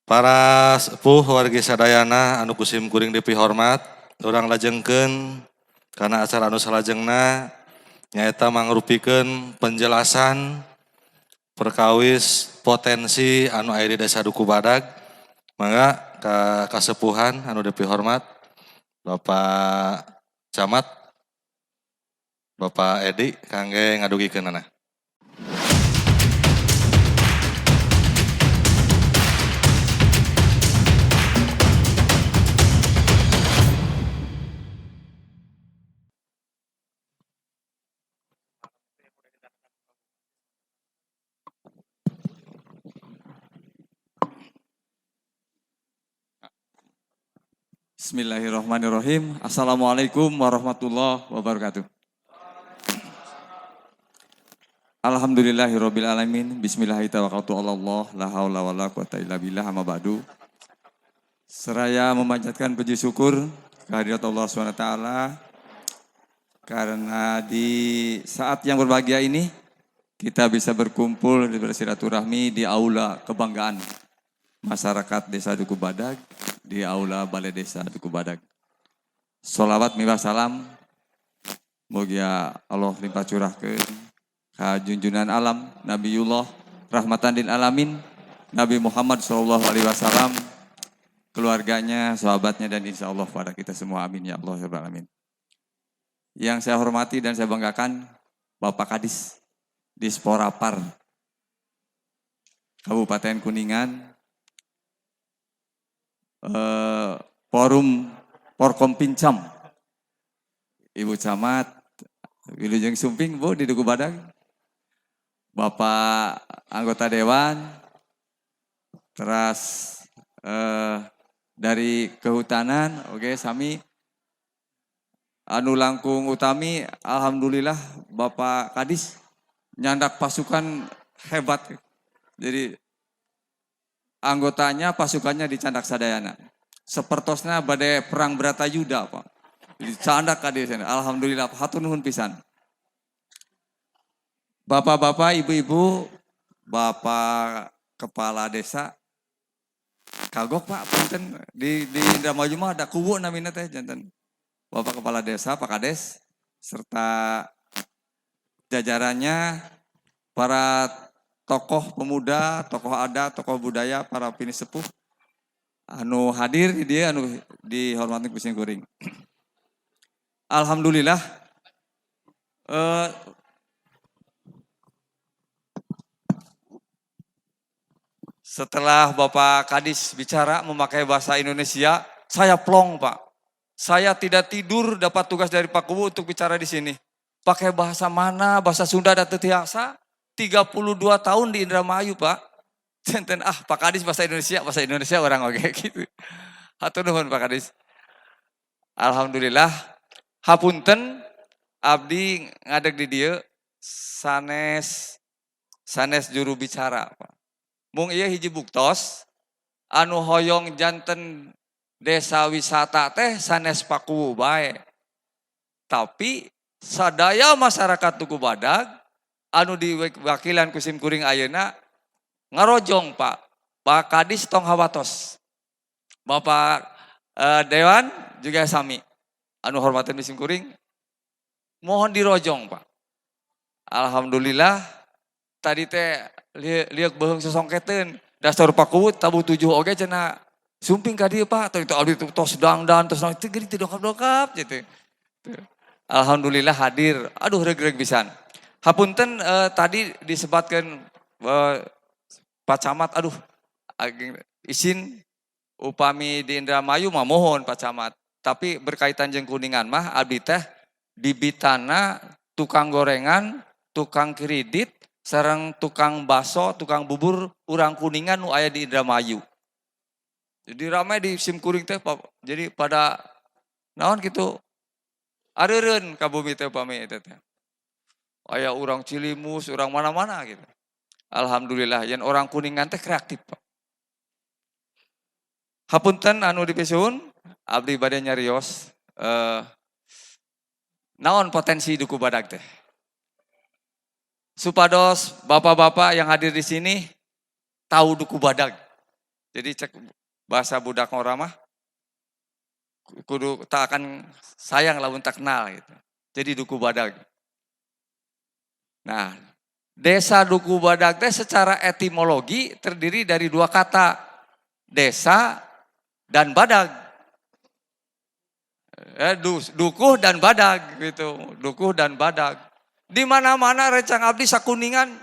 Para sepuh wargi sadayana anu kusim kuring dipihormat, urang lajengkeun karena acara anu salajengna nyaeta mangrupikeun penjelasan perkawis potensi anu aya di Desa Duku Badag. Mangga ka kasepuhan anu dipihormat Bapak Camat, Bapak Edi kangge ngadugikeunana. Bismillahirrahmanirrahim. Assalamualaikum warahmatullahi wabarakatuh. Alhamdulillahirabbil alamin. Bismillahirrahmanirrahim. La haula wala quwata illa billah. Amma ba'du. Seraya memanjatkan puji syukur kehadirat Allah SWT karena di saat yang berbahagia ini kita bisa berkumpul di bersilaturahmi di aula kebanggaan masyarakat Desa Duku Badag, di aula Balai Desa Duku Badag. Sholawat miwah salam mugia Allah limpah curahkeun ka junjunan alam Nabiullah rahmatan lil alamin Nabi Muhammad SAW, keluarganya, sahabatnya, dan insya Allah pada kita semua, amin ya Allah ya Rabbal alamin. Yang saya hormati dan saya banggakan Bapak Kadis Disporapar Kabupaten Kuningan, Forum Porkom Pincam, Ibu Camat, Wilujeng Sumping, Bu, di Duku Badag, Bapak anggota Dewan, terus dari Kehutanan, oke, Sami, anu langkung utami, alhamdulillah Bapak Kadis, nyandak pasukan hebat, jadi anggotanya, pasukannya dicandak sadayana. Sepertosnya badai perang Bratayuda, Pak. Dicandak kadis. Alhamdulillah, hatur nuhun pisan. Bapak-bapak, ibu-ibu, Bapak Kepala Desa, kagok Pak, punten di Indramayu mah ada kubu namina teh janten. Bapak Kepala Desa, Pak Kades, serta jajarannya, para tokoh pemuda, tokoh adat, tokoh budaya, para pinisepuh anu hadir dia anu dihormati kucing kuring. Alhamdulillah setelah Bapak Kadis bicara memakai bahasa Indonesia, saya plong, Pak. Saya tidak tidur dapat tugas dari Pak Kubu untuk bicara di sini. Pakai bahasa mana? Bahasa Sunda dan Tetiasa. 32 tahun di Indramayu, Pak. Centen Pak Kadis bahasa Indonesia orang oke gitu. Hatur nuhun Pak Kadis. Alhamdulillah. Hapunten abdi ngadeg di dieu sanes juru bicara, Pak. Mung ieu hiji buktos anu hoyong janten desa wisata teh sanes Pakuwu bae. Tapi sadaya masyarakat Duku Badag anu diwakilan kusim kuring ayeuna ngarojong, Pak. Pak Kadis tong hawatos. Bapak Dewan juga sami. Anu hormatan kusim kuring mohon dirojong, Pak. Alhamdulillah tadi teh liuk beheung sesongketeun dasar Pak Kuwut tabu 7 oge cenah sumping ka dieu, Pak. Tadi abdi tos dangdan tos teu geuning teu dokap-dokap gitu. Alhamdulillah hadir. Aduh reg-reg pisan. Hapunten tadi disebatkan Pak Camat, aduh izin upami di Indramayu mah mohon Pak Camat. Tapi berkaitan jeung Kuningan mah abdi teh bibitana tukang gorengan, tukang kredit, sareng tukang baso, tukang bubur urang Kuningan nu aya di Indramayu. Jadi ramai di sim kuring teh, jadi pada naon gitu areureun ka bumi teh upami eta teh. Aya orang Cilimus, orang mana-mana gitu. Alhamdulillah, yang orang Kuningan teh kreatif, Pak. Hapunten anu dipisuhun, abdi bade nyarios naon potensi Duku Badag teh. Supados bapak-bapak yang hadir di sini tahu Duku Badag. Jadi cek bahasa budak orang mah kudu tak akan sayang lamun tak kenal gitu. Jadi Duku Badag. Nah, desa Duku Badag teh secara etimologi terdiri dari dua kata, desa dan badag. Dukuh dan badag gitu, dukuh dan badag. Di mana-mana Rencang Abdi sakuningan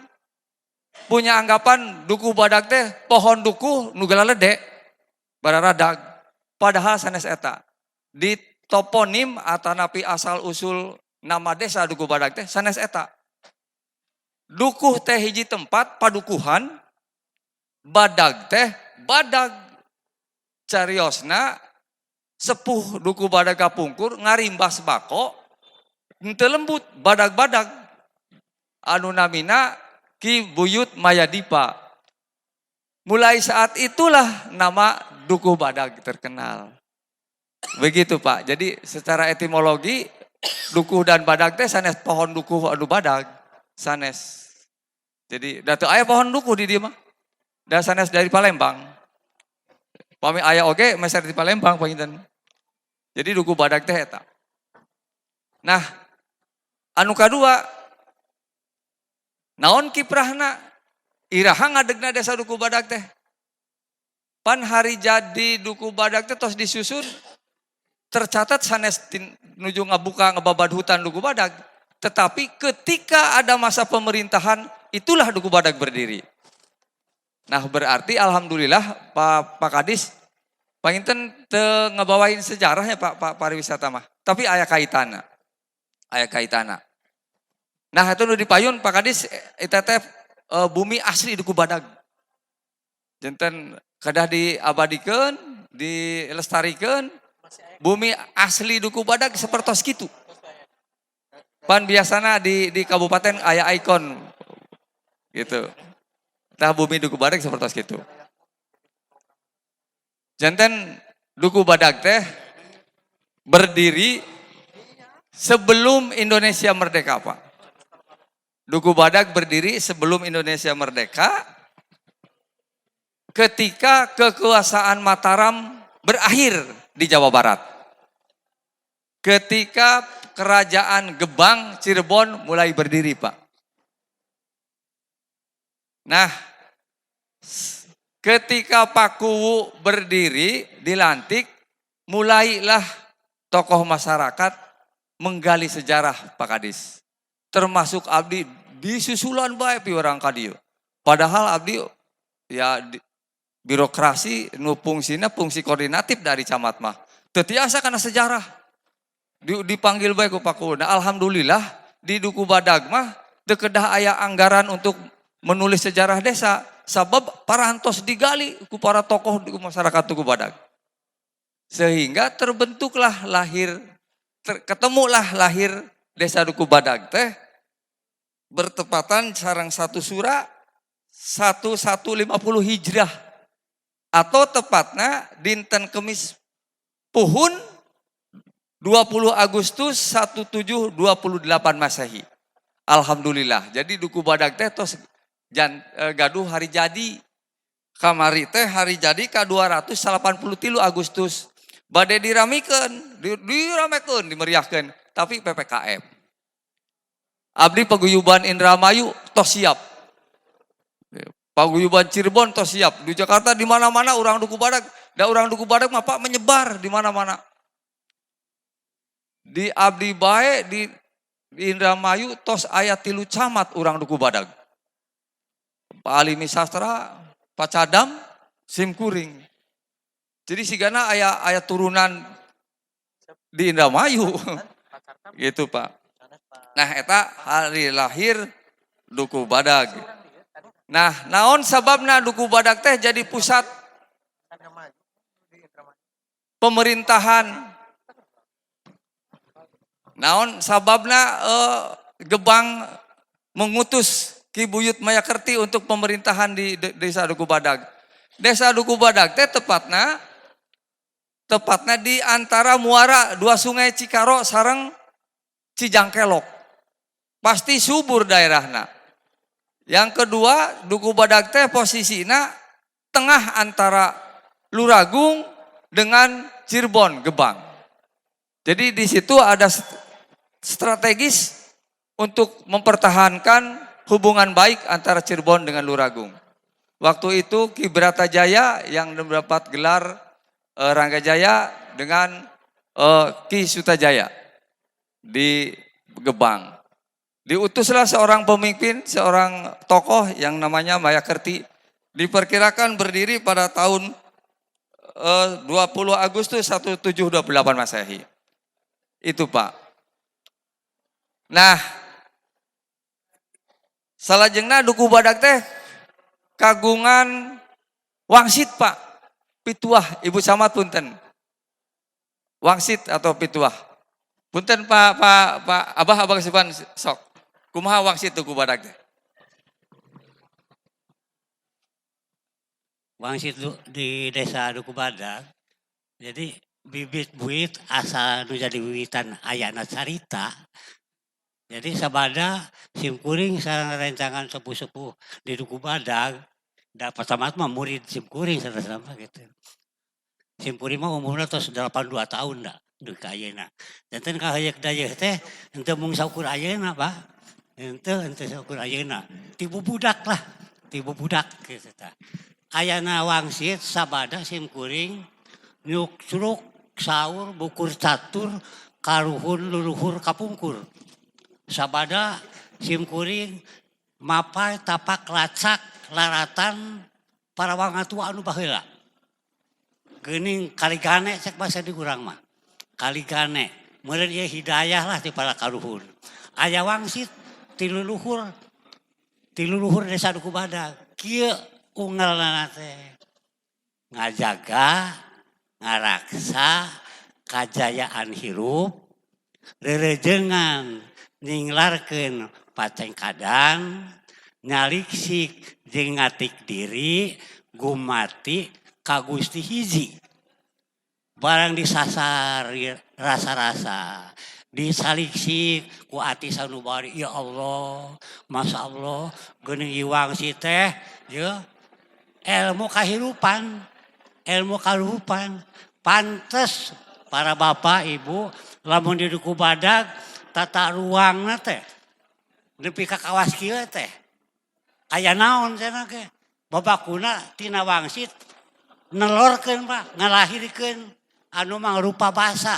punya anggapan Duku Badag teh pohon dukuh nu galalede bararadag. Padahal sanes eta. Di toponim atanapi asal usul nama desa Duku Badag teh sanes eta. Dukuh teh hiji tempat padukuhan, badag teh badag cariosna sepuh Duku Badag kapungkur ngarimbas bako henteu lembut badag-badag anu namina Ki Buyut Mayadipa. Mulai saat itulah nama Duku Badag terkenal. Begitu Pak. Jadi secara etimologi dukuh dan badag teh sanes pohon dukuh anu badag sanes. Jadi datu aya pohon dukuh di dieu mah. Da sanes dari Palembang. Pami aya oge meser di Palembang panginten. Jadi Duku Badag teh eta. Nah, anu kadua naon kiprahna? Iraha ngadegna desa Duku Badag teh. Pan hari jadi Duku Badag teh tos disusun tercatat sanes nuju ngabuka ngebabad hutan Duku Badag. Tetapi ketika ada masa pemerintahan itulah Duku Badag berdiri. Nah berarti alhamdulillah Pak Kadis panginten teu ngebawain sejarahnya Pak pariwisata mah. Tapi aya kaitana. Aya kaitana. Nah itu nu dipayun Pak Kadis eta teh bumi asli Duku Badag. Janten kedah diabadikeun, dilestarikeun. Bumi asli Duku Badag sapertos kitu. Pan biasana di kabupaten aya ikon gitu. Tah bumi Duku Badag sapertos kitu. Janten Duku Badag teh berdiri sebelum Indonesia merdeka, Pak. Duku Badag berdiri sebelum Indonesia merdeka ketika kekuasaan Mataram berakhir di Jawa Barat. Ketika kerajaan Gebang Cirebon mulai berdiri, Pak. Nah, ketika Pakuwu berdiri, dilantik, mulailah tokoh masyarakat menggali sejarah Pak Kadis. Termasuk Abdi disusulan bae pi orang kadieu. Padahal Abdi ya birokrasi nu fungsina fungsi koordinatif dari camat mah. Teu tiasa kana sejarah. Dipanggil bae ku Pakuwu. Nah, alhamdulillah di Duku Badag mah teu kedah aya anggaran untuk menulis sejarah desa. Sabab parantos digali ku para tokoh di masyarakat Duku Badag. Sehingga terbentuklah ketemulah lahir desa Duku Badag teh bertepatan sareng 1 Sura 1150 Hijrah atau tepatnya dinten Kemis Puhun 20 Agustus 1728 Masehi. Alhamdulillah. Jadi Duku Badag teh tos gaduh hari jadi. Kamari teh hari jadi ka 283 Agustus. Bade diramikeun, dimeriahkeun, tapi PPKM. Abdi paguyuban Indramayu tos siap. Paguyuban Cirebon tos siap. Di Jakarta di mana-mana orang Duku Badag, da orang Duku Badag mah Pak menyebar di mana-mana. Di Abdi bae di Indramayu tos aya 3 camat orang Duku Badag. Pak Alimi Sastra, Pak Cadam, Simkuring. Jadi sigana aya turunan di Indramayu. Gitu Pak. Nah eta hari lahir Duku Badag. Nah naon sababna Duku Badag teh jadi pusat pemerintahan. Naon sababna Gebang mengutus Ki Buyut Mayakerti untuk pemerintahan di desa Duku Badag. Desa Duku Badag teh tepatna di antara muara 2 sungai Cikaro sareng Cijangkelok. Pasti subur daerahna. Yang kedua, Duku Badag teh posisina tengah antara Luragung dengan Cirebon, Gebang. Jadi di situ ada strategis untuk mempertahankan hubungan baik antara Cirebon dengan Luragung. Waktu itu Ki Bratajaya yang mendapat gelar Ranggajaya dengan Ki Sutajaya di Gebang. Diutuslah seorang pemimpin, seorang tokoh yang namanya Mayakerti. Diperkirakan berdiri pada tahun 20 Agustus 1728 Masehi. Itu Pak. Nah, salajengna Duku Badak teh kagungan wangsit Pak. Pituah Ibu Camat punten. Wangsit atau pituah. Punten Pak Abah kesipan sok. Kumaha wangsit Duku Badak teh? Wangsit di desa Duku Badak, jadi bibit buit asal nu jadi wiwitan ayana carita. Jadi sabada simkuring sareng rencangan sepuh-sepuh di Duku Badak, dapat tamat mah murid simkuring sama gitu. Simkuring mah umurna tos 82 tahun dah di ayeuna. Janten kahayak dayeuh teh henteu mung saukur ayeuna, Pak. Henteu saukur ayeuna. Tibu budak lah, tibu budak gitu tah. Ayana wangsit sabada simkuring nyuk curug saur bukur catur karuhun luluhur kapungkur. Sabada simkuring mapai tapak lacak laratan para wangatua anu baheula. Geuning kaligane cek basa di urang mah. Kaligane meureun ieu hidayah lah ti para karuhun. Aya wangsit ti luluhur desa Duku Badak. Kieu unggalna teh ngajaga ngaraksa kajayaan hirup rerejengan ninglarkeun paceng kadang nyaliksik jeung ngatik diri gumati ka Gusti hiji barang disasar rasa-rasa disaliksik ku ati sanubari ya Allah masya Allah geuning ieu wangsit teh ya ilmu kahirupan pantes para bapak ibu lamun di Duku Badak tata ruangna teh nepi ka kawas kieu teh aya naon cenah ge babakuna tina wangsit nelorkeun Pak ngalahirkeun anu mangrupa basa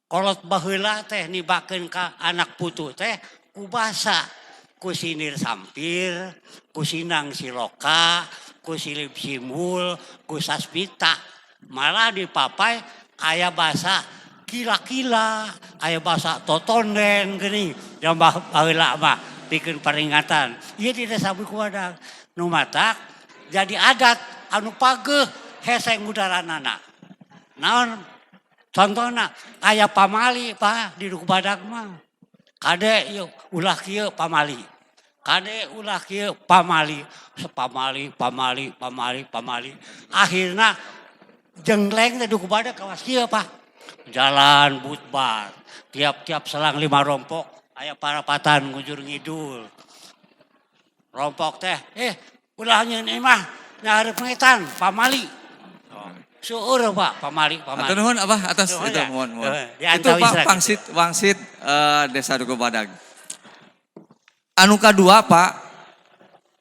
kolot baheula teh nibakeun ka anak putu teh ku basa ku sinir sampir, ku sinang siloka, ku silip simul, ku saspita. Malah dipapai aya basa kila-kila, aya basa totonden geuning. Jambah baheula mah pikeun peringatan. Ieu di desa Duku Badak nu matak jadi adat anu pageuh hese ngudaranana. Naon contohna aya pamali Pak di Duku Badak mah. Kade yuk ulah kieu pamali. Kade ulah kieu pamali. Pamali. Akhirna jengleng teh Duku Badak kawas kieu Pak. Jalan butbar. Tiap-tiap selang 5 rompok aya parapatan ngujur ngidul. Rompok teh ulah nyeun imah nyaharep ngetan pamali. Seueur Pak pamali. Atur nuhun Abah atas itu mohon. Itu Pak wangsit desa Duku Badak. Anu kadua Pak,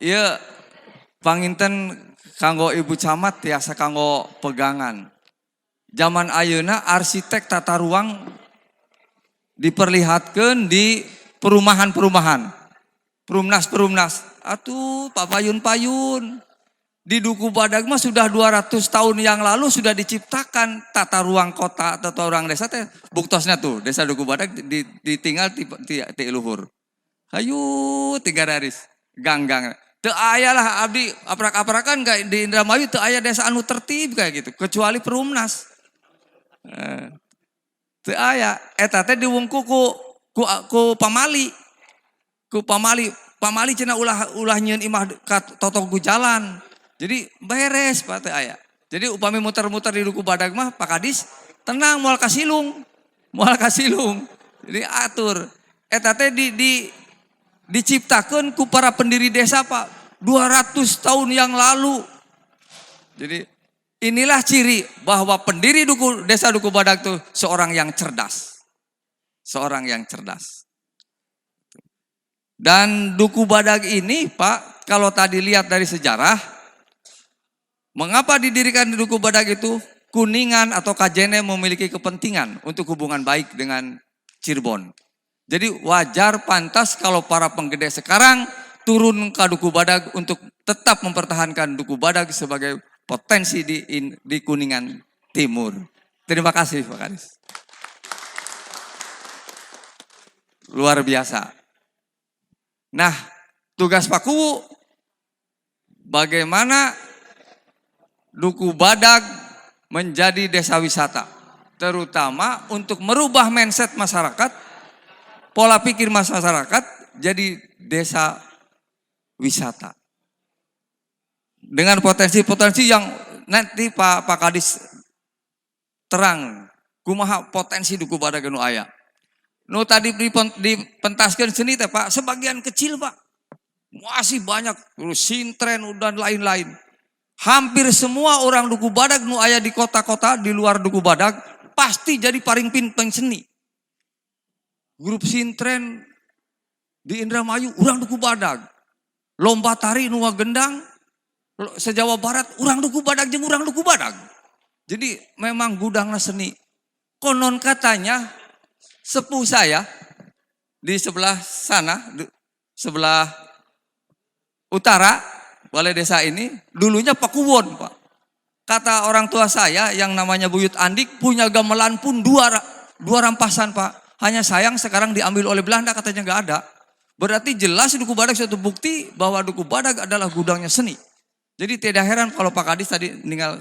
ieu panginten kanggo Ibu Camat tiasa kanggo pegangan. Zaman ayeuna arsitek tata ruang diperlihatkeun di perumahan-perumahan. Perumnas. Atuh papayun-payun. Di Duku Badak mah sudah 200 tahun yang lalu sudah diciptakan tata ruang kota atau tata ruang desa teh buktosnya tuh desa Duku Badak ditinggal ti luhur. Hayu 3 baris gang-gang. Teu aya lah abdi aprak-aprakan kayak di Indramayu teu aya desa anu tertib kayak gitu kecuali Perumnas. Teu aya eta teh diwungku ku pamali. Ku pamali cenah ulah nyieun imah ka totog jalan. Jadi beres Pak teh aya. Jadi upami muter-muter di Duku Badak mah Pak Kadis tenang moal kasilung. Jadi atur. Eta teh diciptakeun ku para pendiri desa Pak 200 tahun yang lalu. Jadi Inilah ciri bahwa pendiri desa Duku Badag itu seorang yang cerdas. Seorang yang cerdas. Dan Duku Badag ini Pak, kalau tadi lihat dari sejarah, mengapa didirikan di Duku Badag itu? Kuningan atau Kajene memiliki kepentingan untuk hubungan baik dengan Cirebon. Jadi wajar pantas kalau para penggede sekarang turun ke Duku Badag untuk tetap mempertahankan Duku Badag sebagai potensi di Kuningan Timur. Terima kasih Pak Kadis. Luar biasa. Nah, tugas Pak Kuwu, bagaimana Duku Badag menjadi desa wisata. Terutama untuk merubah mindset masyarakat, pola pikir masyarakat jadi desa wisata. Dengan potensi-potensi yang nanti Pak Kadis terang, kumaha potensi Duku Badag nu aya. Nu tadi dipentaskeun seni teh Pak, sebagian kecil Pak. Masih banyak sintren dan lain-lain. Hampir semua orang Duku Badag nu aya di kota-kota di luar Duku Badag pasti jadi paring pinteng seni. Grup sintren di Indramayu urang Duku Badag. Lomba tari nu gendang se-Jawa Barat urang Duku Badag jeung urang Duku Badag. Jadi memang gudangna seni. Konon katanya sepuh saya di sebelah sana, sebelah utara balai desa ini dulunya Pak Kuwon Pak. Kata orang tua saya yang namanya Buyut Andik punya gamelan pun dua rampasan Pak. Hanya sayang sekarang diambil oleh Belanda, katanya nggak ada. Berarti jelas Duku Badag suatu bukti bahwa Duku Badag adalah gudangnya seni. Jadi tidak heran kalau Pak Kadis tadi meninggal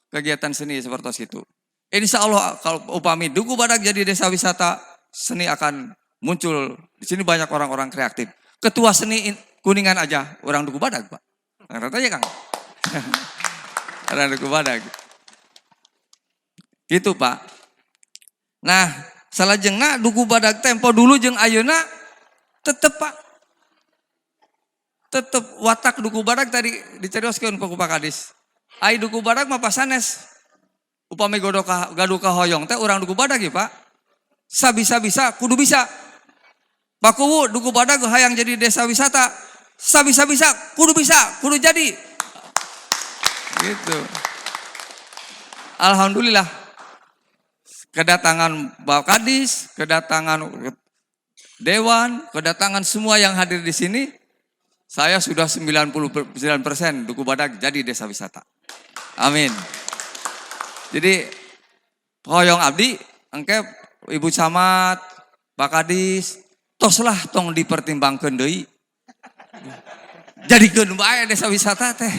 kegiatan seni seperti itu. Insya Allah kalau upami Duku Badag jadi desa wisata, seni akan muncul. Di sini banyak orang-orang kreatif. Ketua seni Kuningan aja orang Duku Badag Pak. Katanya Kang. Orang Duku Badag. Gitu Pak. Nah, salajengna Duku Badag tempo dulu jeung ayeuna tetep Pak. Tetep watak Duku Badag tadi dicerioskeun ku Pak Kadis. Ai Duku Badag mah pasanes. Upami gaduh ka hoyong teh urang Duku Badag ya Pak. Sabisa-bisa kudu bisa. Pak Kuwu Duku Badag hayang jadi desa wisata. Sabisa-bisa kudu bisa, kudu jadi. Gitu. Alhamdulillah. Kedatangan Pak Kadis, kedatangan Dewan, kedatangan semua yang hadir di sini, saya sudah 99% Duku Badag jadi desa wisata. Amin. Jadi hoyong abdi, engke Ibu Camat, Pak Kadis, toslah tong dipertimbangkeun deui. Jadikeun bae desa wisata teh.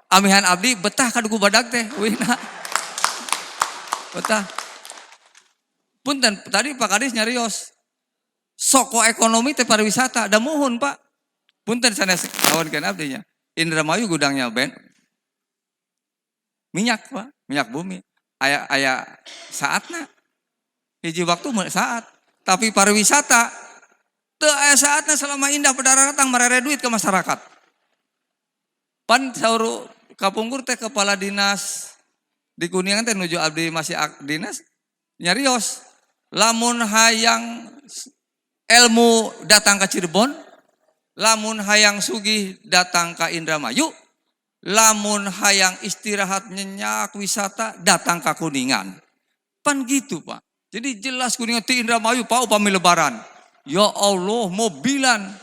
Amihan abdi betah ka Duku Badag teh, wina. Betah. Punten tadi Pak Kadis nyarios. Soko ekonomi teh pariwisata, da muhun Pak. Punten sanes kawankeun abdinya. Indramayu gudangnya minyak Pak, minyak bumi. Aya saatna. Hiji waktu saat. Tapi pariwisata teu aya saatna selama indah pendaratan merere duit ke masyarakat. Pan saur kapungkur teh kepala dinas di Kuningan teh nuju abdi masih dinas nyarios. Lamun hayang ilmu datang ke Cirebon, lamun hayang sugih datang ke Indramayu, lamun hayang istirahat nyenyak wisata datang ke Kuningan. Pan gitu Pak. Jadi jelas Kuningan ti Indramayu Pak upami lebaran. Ya Allah mobilan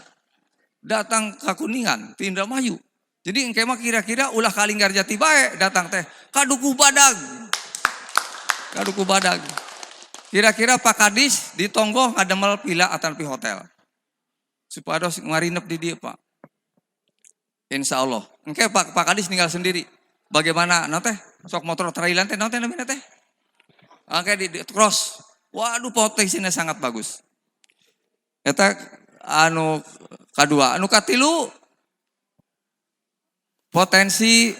datang ke Kuningan ti Indramayu. Jadi engke mah kira-kira ulah kalinggar jati bae datang teh ka Duku Badag. Ka Duku Badag. Kira-kira Pak Kadis ditonggo ngademel pila atan pi hotel. Supados ngarinep di dieu Pak. Insya Allah. Engke Pak Kadis tinggal sendiri. Bagaimana nanti sok motor trailan teh nanti namanya teh. Engke di cross. Waduh potensinya sangat bagus. Eta anu kadua, anu katilu potensi.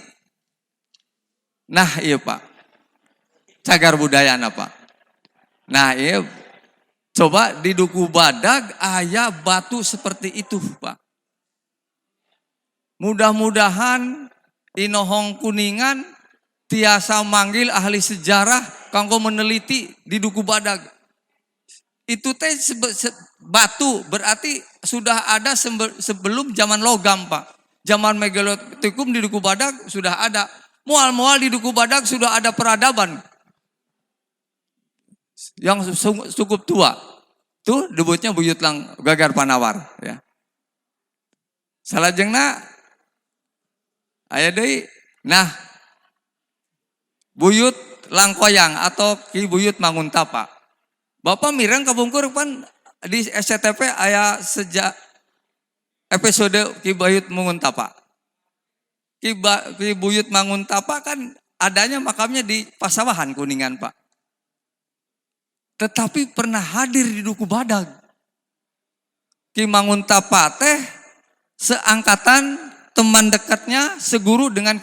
Nah iya Pak. Cagar budaya Pak. Nah iya. Coba di Duku Badag aya batu seperti itu Pak. Mudah-mudahan inohong Kuningan tiasa manggil ahli sejarah kanggo meneliti di Duku Badag. Itu teh batu berarti sudah ada sebelum zaman logam, Pak. Zaman megalitikum di Duku Badag sudah ada. Mual-mual di Duku Badag sudah ada peradaban yang cukup tua. Tuh debutnya Buyut Gagar Panawar ya. Salajengna aya deui. Nah, Buyut Langkoyang atau Ki Buyut Manguntapa. Bapak mireng kabungkur pan di SCTV aya sejak episode Ki Buyut Manguntapa. Ki Buyut Manguntapa kan adanya makamnya di Pasawahan Kuningan, Pak. Tetapi pernah hadir di Duku Badag. Ki Manguntapa teh seangkatan, teman dekatnya, seguru dengan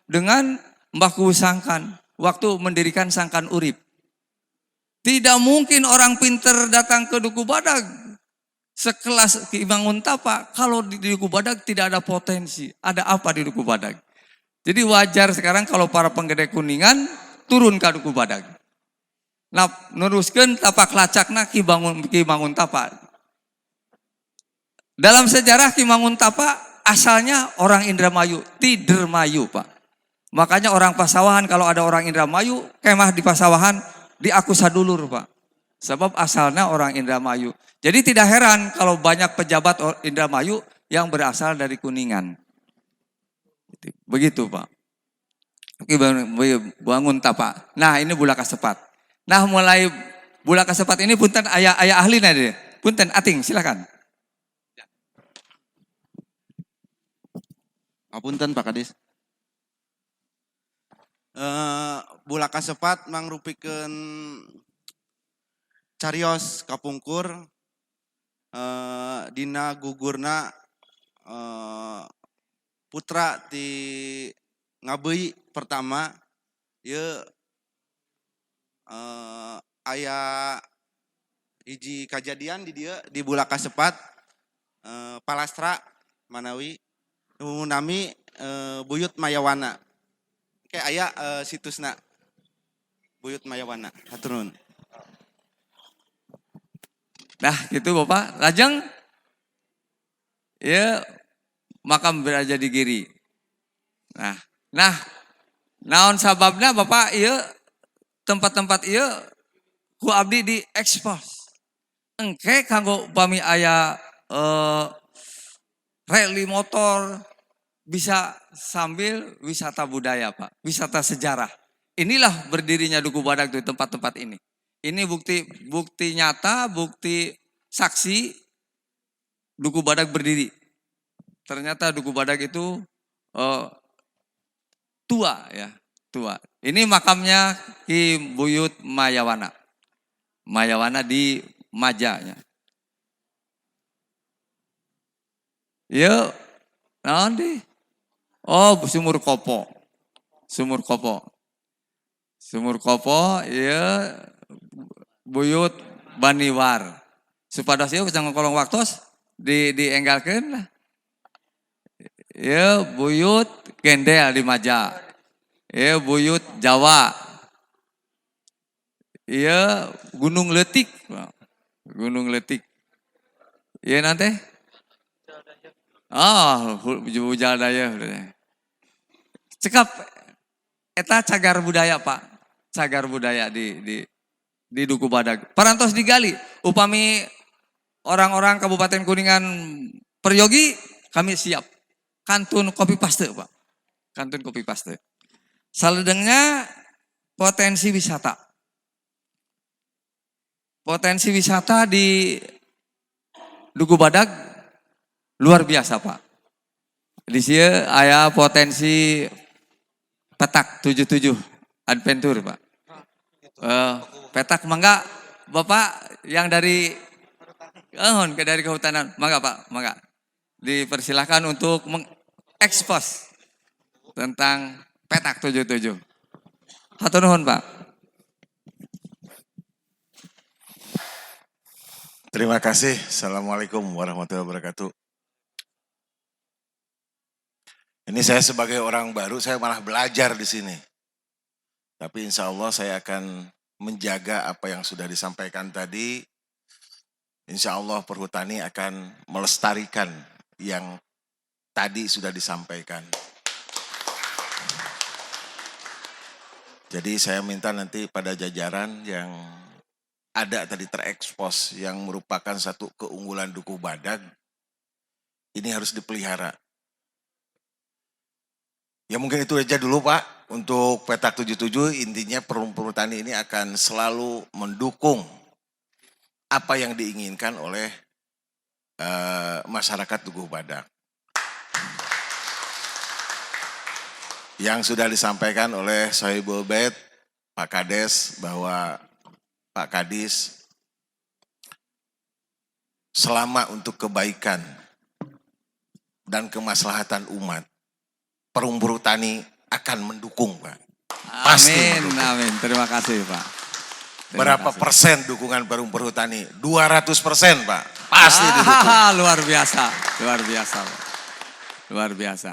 dengan Mbah Kuwu Sangkan waktu mendirikan Sangkan Urip. Tidak mungkin orang pinter datang ke Duku Badag sekelas Ki Manguntapa kalau di Duku Badag tidak ada potensi. Ada apa di Duku Badag? Jadi wajar sekarang kalau para penggede Kuningan turun ke Duku Badag. Nah, neruskan tapak lacakna Ki Manguntapa. Dalam sejarah Ki Manguntapa asalnya orang Indramayu, ti Dermayu, Pak. Makanya orang Pasawahan kalau ada orang Indramayu, kemah di Pasawahan diaku sadulur, Pak. Sebab asalnya orang Indramayu. Jadi tidak heran kalau banyak pejabat Indramayu yang berasal dari Kuningan. Begitu, Pak. Ki Manguntapa. Nah, ini Bula Kasepat. Nah, mulai Bula Kasepat ini punten ayah ahli deh. Punten Ating, silakan. Ngapunten Pak Kadis. Bula Kasepat mangrupikeun carios kapungkur dina gugurna putra ti Ngabeuy pertama ieu aya hiji kajadian di dieu di Bula Kasepat Palastra Manawi nami Buyut Mayawana. Kayak aya situsna Buyut Mayawana. Hatur nuhun. Nah, gitu Bapak. Lajeng ya makam beraja di Giri. Nah, naon sababna Bapak ieu tempat-tempat ieu ku abdi di ekspos. Engke kanggo upami aya rally motor bisa sambil wisata budaya, Pak. Wisata sejarah. Inilah berdirinya Duku Badag di tempat-tempat ini. Ini bukti nyata, bukti saksi Duku Badag berdiri. Ternyata Duku Badag itu tua ya, tua. Ini makamnya Ki Buyut Mayawana. Mayawana di Majanya. Yuk, naon deh. Oh, Sumur Kopo. Sumur Kopo. Sumur Kopo, ya Buyut Baniwar. Supados ieu kecang kolong waktos dienggalkeun lah. Ya Buyut Gendel di Maja. Ya Buyut Jawa. Ya Gunung Letik. Gunung Letik. Ya nanti. Bujal daya. Cekap eta cagar budaya, Pak. Cagar budaya di Duku Badag. Parantos digali. Upami orang-orang Kabupaten Kuningan peryogi, kami siap. Kantun kopi paste, Pak. Kantun kopi paste. Saledengnya potensi wisata. Potensi wisata di Duku Badag luar biasa, Pak. Di sini ada potensi petak 77 adventure, Pak. Petak mangga Bapak yang dari dari kehutanan, mangga Pak, mangga. Dipersilahkan untuk mengekspos tentang petak 77. Hatur nuhun, Pak. Terima kasih. Assalamualaikum warahmatullahi wabarakatuh. Ini saya sebagai orang baru, saya malah belajar di sini. Tapi insya Allah saya akan menjaga apa yang sudah disampaikan tadi. Insya Allah Perhutani akan melestarikan yang tadi sudah disampaikan. Jadi saya minta nanti pada jajaran yang ada tadi terekspos yang merupakan satu keunggulan Dukuh Badag, ini harus dipelihara. Ya mungkin itu aja dulu Pak, untuk Petak 77 intinya Perhutani ini akan selalu mendukung apa yang diinginkan oleh masyarakat Dukuh Badag. Yang sudah disampaikan oleh Sohibul Bait, Pak Kades, bahwa Pak Kadis selama untuk kebaikan dan kemaslahatan umat, Perhutani akan mendukung Pak. Pasti Amin, mendukung. amin. Terima kasih Pak. Terima Berapa kasih. persen dukungan Perhutani? 200% Pak. Pasti didukung. Luar biasa, luar biasa Pak. Luar biasa.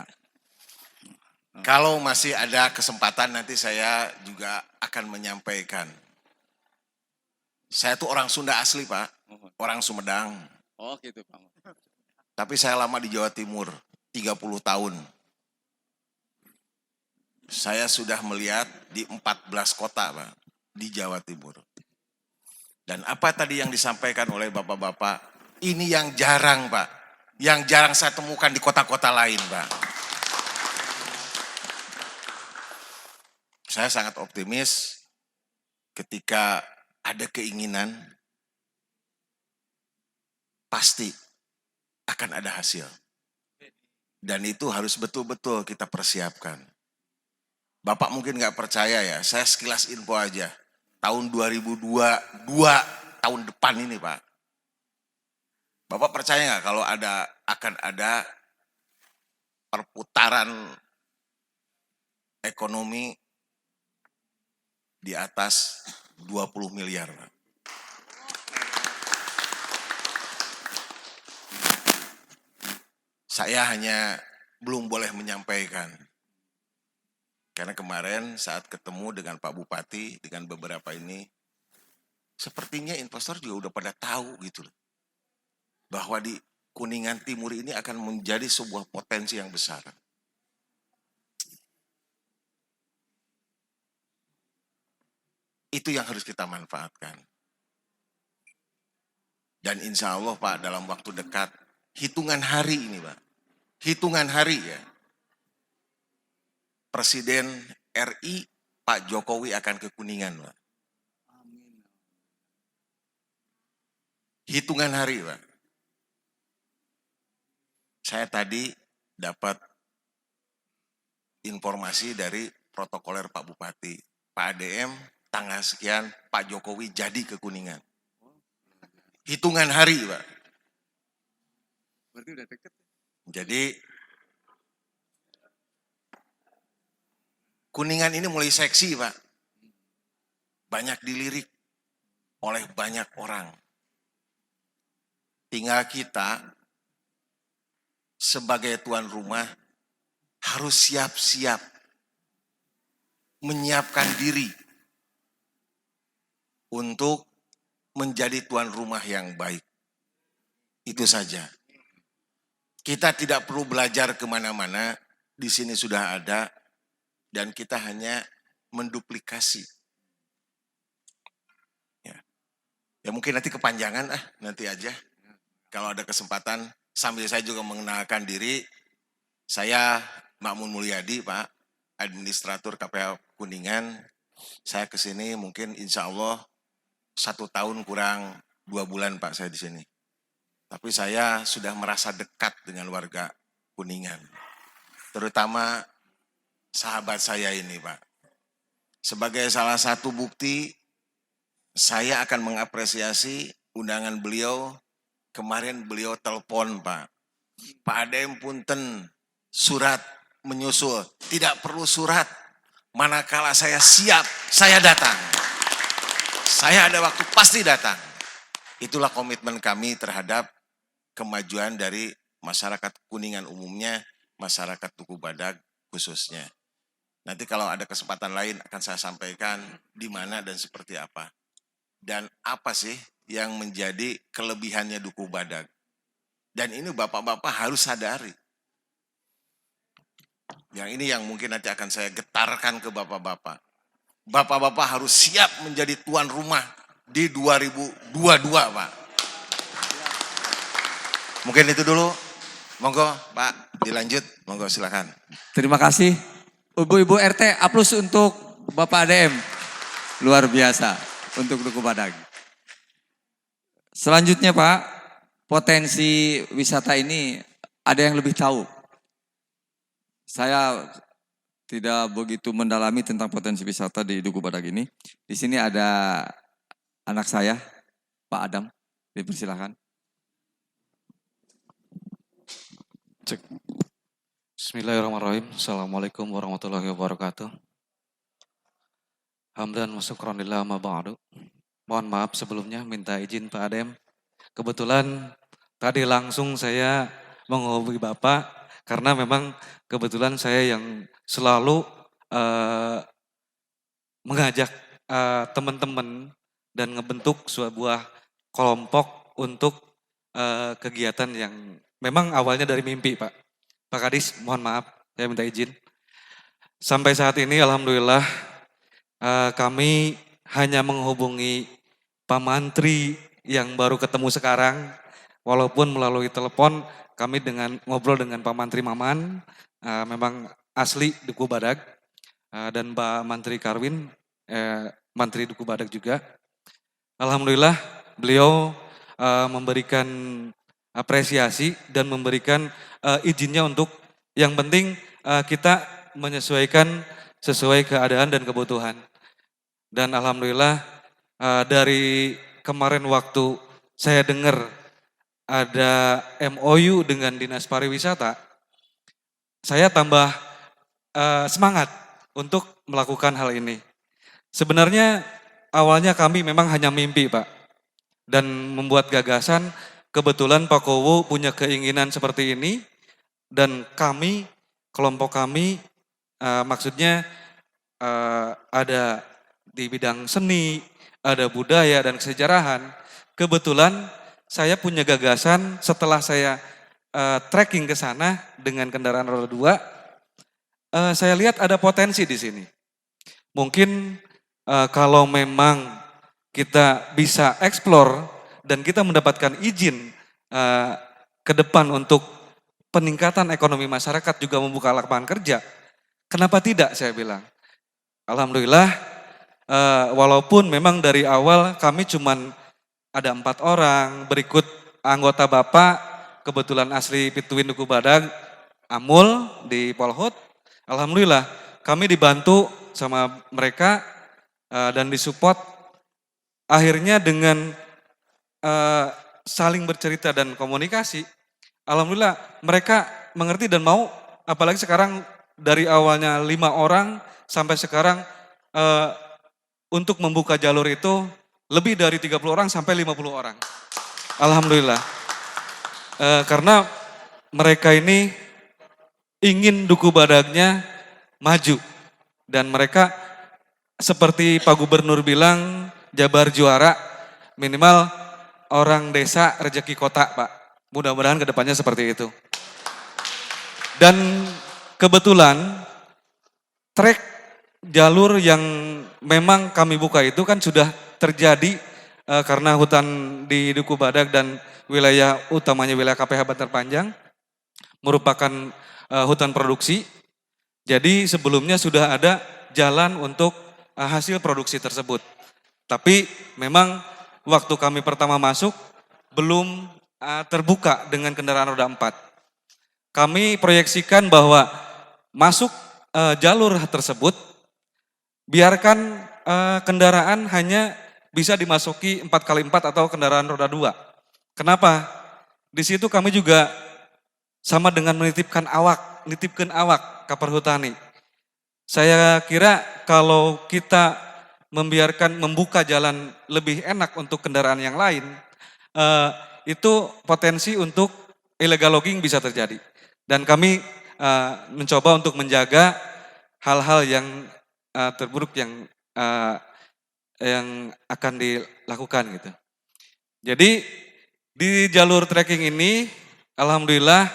Kalau masih ada kesempatan nanti saya juga akan menyampaikan. Saya tuh orang Sunda asli Pak, orang Sumedang. Oh gitu Pak. Tapi saya lama di Jawa Timur, 30 tahun. Saya sudah melihat di 14 kota Pak, di Jawa Timur. Dan apa tadi yang disampaikan oleh bapak-bapak, ini yang jarang Pak. Yang jarang saya temukan di kota-kota lain Pak. Saya sangat optimis ketika ada keinginan, pasti akan ada hasil. Dan itu harus betul-betul kita persiapkan. Bapak mungkin nggak percaya ya, saya sekilas info aja. Tahun 2022, tahun depan ini Pak. Bapak percaya nggak kalau akan ada perputaran ekonomi di atas 20 miliar Pak. Saya hanya belum boleh menyampaikan. Karena kemarin saat ketemu dengan Pak Bupati, dengan beberapa ini, sepertinya investor juga udah pada tahu gitu loh. Bahwa di Kuningan Timur ini akan menjadi sebuah potensi yang besar. Itu yang harus kita manfaatkan. Dan insya Allah Pak dalam waktu dekat, hitungan hari ini Pak, hitungan hari ya, Presiden RI Pak Jokowi akan ke Kuningan Pak. Hitungan hari Pak. Saya tadi dapat informasi dari protokoler Pak Bupati, Pak ADM tanggal sekian Pak Jokowi jadi ke Kuningan. Hitungan hari Pak. Berarti udah deket. Jadi Kuningan ini mulai seksi Pak. Banyak dilirik oleh banyak orang. Tinggal kita sebagai tuan rumah harus siap-siap menyiapkan diri untuk menjadi tuan rumah yang baik. Itu saja. Kita tidak perlu belajar kemana-mana, di sini sudah ada, dan kita hanya menduplikasi. Ya mungkin nanti kepanjangan nanti aja. Kalau ada kesempatan, sambil saya juga mengenalkan diri, saya Makmun Mulyadi Pak, Administrator KPA Kuningan. Saya kesini mungkin insya Allah 1 tahun kurang 2 bulan Pak saya di sini. Tapi saya sudah merasa dekat dengan warga Kuningan. Terutama sahabat saya ini Pak. Sebagai salah satu bukti, saya akan mengapresiasi undangan beliau. Kemarin beliau telepon Pak. Pak Adem punten surat menyusul. Tidak perlu surat. Manakala saya siap, saya datang. Saya ada waktu pasti datang. Itulah komitmen kami terhadap kemajuan dari masyarakat Kuningan umumnya, masyarakat Dukuh Badag khususnya. Nanti kalau ada kesempatan lain akan saya sampaikan di mana dan seperti apa. Dan apa sih yang menjadi kelebihannya Duku Badag. Dan ini bapak-bapak harus sadari. Yang ini yang mungkin nanti akan saya getarkan ke bapak-bapak. Bapak-bapak harus siap menjadi tuan rumah di 2022, Pak. Mungkin itu dulu. Monggo, Pak, dilanjut. Monggo, silakan. Terima kasih. Ibu-ibu RT, aplaus untuk Bapak ADM. Luar biasa untuk Duku Badag. Selanjutnya Pak, potensi wisata ini ada yang lebih tahu. Saya tidak begitu mendalami tentang potensi wisata di Duku Badag ini. Di sini ada anak saya, Pak Adam. Dipersilakan. Cek. Bismillahirrahmanirrahim. Assalamualaikum warahmatullahi wabarakatuh. Hamdan wa syukran lillah ma ba'du. Mohon maaf sebelumnya, minta izin Pak Adem. Kebetulan tadi langsung saya menghubungi Bapak karena memang kebetulan saya yang selalu mengajak teman-teman dan ngebentuk sebuah kelompok untuk kegiatan yang memang awalnya dari mimpi, Pak. Pak Kadis, mohon maaf, saya minta izin. Sampai saat ini alhamdulillah kami hanya menghubungi Pak Mantri yang baru ketemu sekarang, walaupun melalui telepon kami ngobrol dengan Pak Mantri Maman, memang asli Duku Badag, dan Pak Mantri Karwin, Mantri Duku Badag juga. Alhamdulillah beliau memberikan apresiasi dan memberikan izinnya untuk yang penting kita menyesuaikan sesuai keadaan dan kebutuhan. Dan alhamdulillah dari kemarin waktu saya dengar ada MOU dengan Dinas Pariwisata, saya tambah semangat untuk melakukan hal ini. Sebenarnya awalnya kami memang hanya mimpi, Pak. Dan membuat gagasan, kebetulan Pak Kowo punya keinginan seperti ini, dan kami, kelompok kami, maksudnya ada di bidang seni, ada budaya dan kesejarahan. Kebetulan saya punya gagasan setelah saya trekking ke sana dengan kendaraan roda 2, saya lihat ada potensi di sini. Mungkin kalau memang kita bisa eksplor dan kita mendapatkan izin ke depan untuk peningkatan ekonomi masyarakat juga membuka lapangan kerja, kenapa tidak saya bilang. Alhamdulillah walaupun memang dari awal kami cuman ada 4 orang, berikut anggota Bapak, kebetulan asli Pituin Duku Badag, Amul di Polhut. Alhamdulillah kami dibantu sama mereka dan disupport. Akhirnya dengan saling bercerita dan komunikasi, alhamdulillah mereka mengerti dan mau, apalagi sekarang dari awalnya 5 orang sampai sekarang untuk membuka jalur itu lebih dari 30 orang sampai 50 orang. Alhamdulillah. Karena mereka ini ingin Duku Badagnya maju. Dan mereka seperti Pak Gubernur bilang, Jabar juara, minimal orang desa rezeki kota, Pak. Mudah-mudahan kedepannya seperti itu. Dan kebetulan trek jalur yang memang kami buka itu kan sudah terjadi karena hutan di Duku Badag dan wilayah utamanya wilayah KPH Bantar Panjang merupakan hutan produksi. Jadi sebelumnya sudah ada jalan untuk hasil produksi tersebut. Tapi memang waktu kami pertama masuk belum terbuka dengan kendaraan roda 4. Kami proyeksikan bahwa masuk jalur tersebut, biarkan kendaraan hanya bisa dimasuki 4x4 atau kendaraan roda 2. Kenapa? Di situ kami juga sama dengan menitipkan awak ke perhutani. Saya kira kalau kita membuka jalan lebih enak untuk kendaraan yang lain, itu potensi untuk illegal logging bisa terjadi. Dan kami mencoba untuk menjaga hal-hal yang terburuk yang akan dilakukan gitu. Jadi di jalur trekking ini, alhamdulillah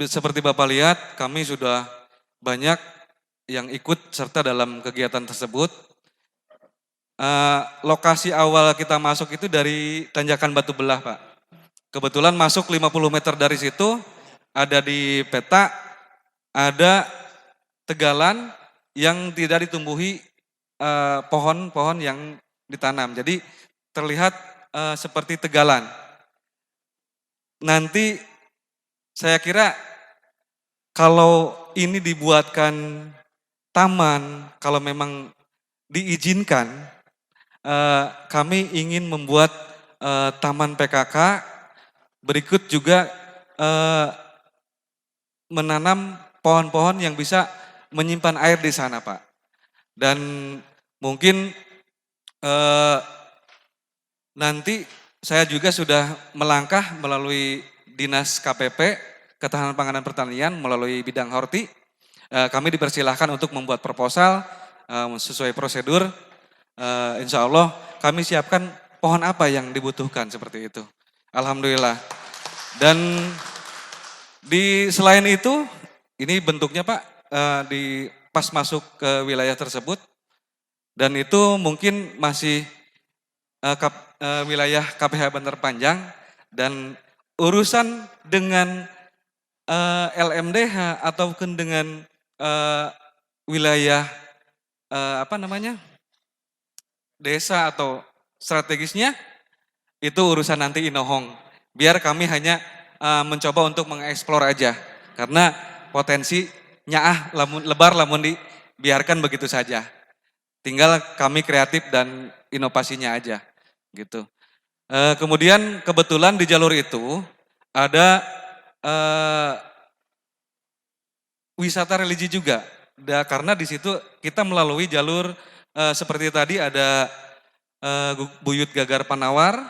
seperti Bapak lihat, kami sudah banyak yang ikut serta dalam kegiatan tersebut. Lokasi awal kita masuk itu dari Tanjakan Batu Belah, Pak. Kebetulan masuk 50 meter dari situ, ada di peta, ada tegalan yang tidak ditumbuhi pohon-pohon yang ditanam. Jadi terlihat seperti tegalan. Nanti saya kira kalau ini dibuatkan taman, kalau memang diizinkan, kami ingin membuat taman PKK, berikut juga menanam pohon-pohon yang bisa menyimpan air di sana, Pak. Dan mungkin nanti saya juga sudah melangkah melalui Dinas KPP, Ketahanan Pangan dan Pertanian, melalui bidang horti. Kami dipersilahkan untuk membuat proposal sesuai prosedur. Insya Allah kami siapkan pohon apa yang dibutuhkan seperti itu. Alhamdulillah. Dan selain itu, ini bentuknya Pak, di pas masuk ke wilayah tersebut, dan itu mungkin masih wilayah KPH Bantar Panjang, dan urusan dengan LMDH ataupun dengan wilayah desa atau strategisnya, itu urusan nanti Inohong. Biar kami hanya mencoba untuk mengeksplor aja, karena potensinya lebar lamun dibiarkan begitu saja. Tinggal kami kreatif dan inovasinya aja, gitu. Kemudian kebetulan di jalur itu ada wisata religi juga, karena di situ kita melalui jalur seperti tadi ada Buyut Gagar Panawar,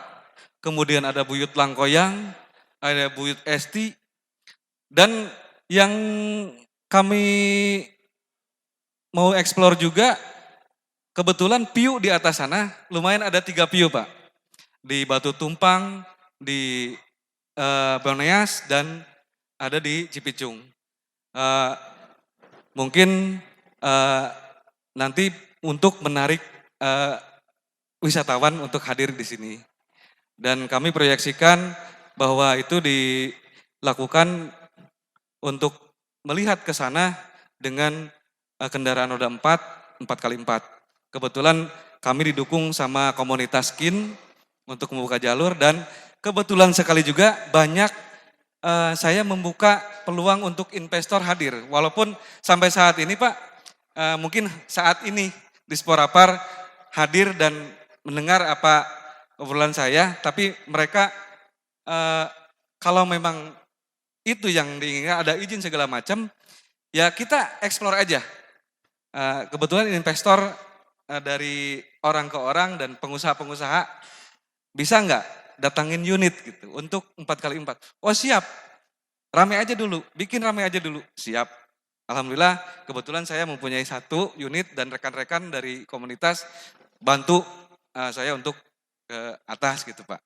kemudian ada Buyut Langkoyang, ada Buyut Esti, dan yang kami mau eksplor juga, kebetulan piu di atas sana, lumayan ada 3 piu Pak. Di Batu Tumpang, di Boneas, dan ada di Cipicung. Mungkin nanti untuk menarik wisatawan untuk hadir di sini. Dan kami proyeksikan bahwa itu dilakukan untuk melihat ke sana dengan kendaraan roda 4, 4x4. Kebetulan kami didukung sama komunitas KIN untuk membuka jalur, dan kebetulan sekali juga banyak saya membuka peluang untuk investor hadir. Walaupun sampai saat ini Pak, mungkin saat ini Disporapar hadir dan mendengar apa obrolan saya, tapi mereka kalau memang itu yang diinginkan, ada izin segala macam, ya kita eksplor aja. Kebetulan investor dari orang ke orang dan pengusaha-pengusaha, bisa nggak datangin unit gitu untuk 4x4. Oh siap, rame aja dulu, bikin rame aja dulu, siap. Alhamdulillah kebetulan saya mempunyai 1 unit dan rekan-rekan dari komunitas bantu saya untuk ke atas gitu Pak.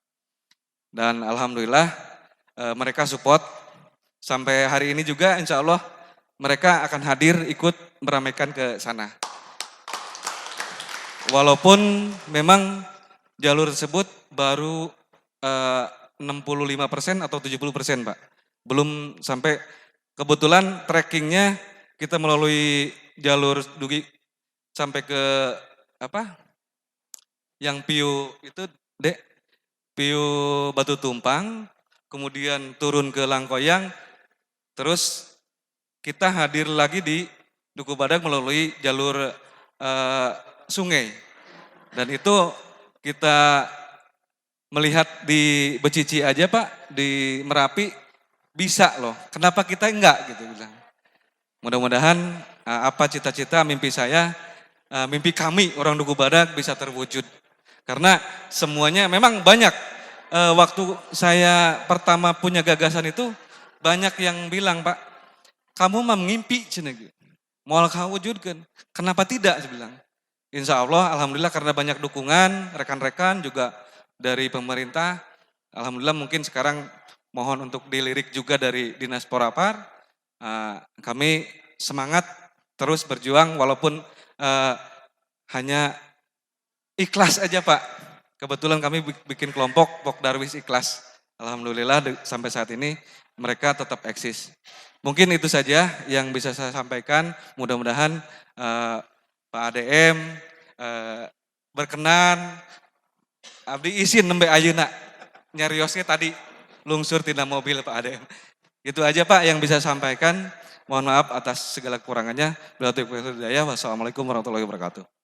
Dan alhamdulillah mereka support sampai hari ini juga, insya Allah mereka akan hadir ikut meramaikan ke sana. Walaupun memang jalur tersebut baru 65% atau 70% Pak. Belum sampai, kebetulan trekkingnya kita melalui jalur Dugi sampai ke yang Piu itu Piu Batu Tumpang, kemudian turun ke Langkoyang, terus kita hadir lagi di Duku Badak melalui jalur sungai. Dan itu kita melihat di Becici aja Pak, di Merapi bisa loh. Kenapa kita enggak gitu bilang. Mudah-mudahan apa cita-cita, mimpi saya, mimpi kami orang Duku Badak bisa terwujud. Karena semuanya memang banyak. Waktu saya pertama punya gagasan itu banyak yang bilang Pak, kamu mah mimpi cina. Moal kawujudkeun. Kenapa tidak? Saya bilang. Insya Allah, alhamdulillah karena banyak dukungan rekan-rekan juga dari pemerintah. Alhamdulillah mungkin sekarang mohon untuk dilirik juga dari Dinas Porapar. Kami semangat terus berjuang walaupun hanya ikhlas aja Pak. Kebetulan kami bikin kelompok Pok Darwis Ikhlas. Alhamdulillah sampai saat ini mereka tetap eksis. Mungkin itu saja yang bisa saya sampaikan. Mudah-mudahan Pak ADM berkenan. Abdi izin nembe ayeuna nyariosnya tadi lungsur tina mobil Pak ADM. Itu aja Pak yang bisa sampaikan. Mohon maaf atas segala kekurangannya. Wassalamualaikum warahmatullahi wabarakatuh.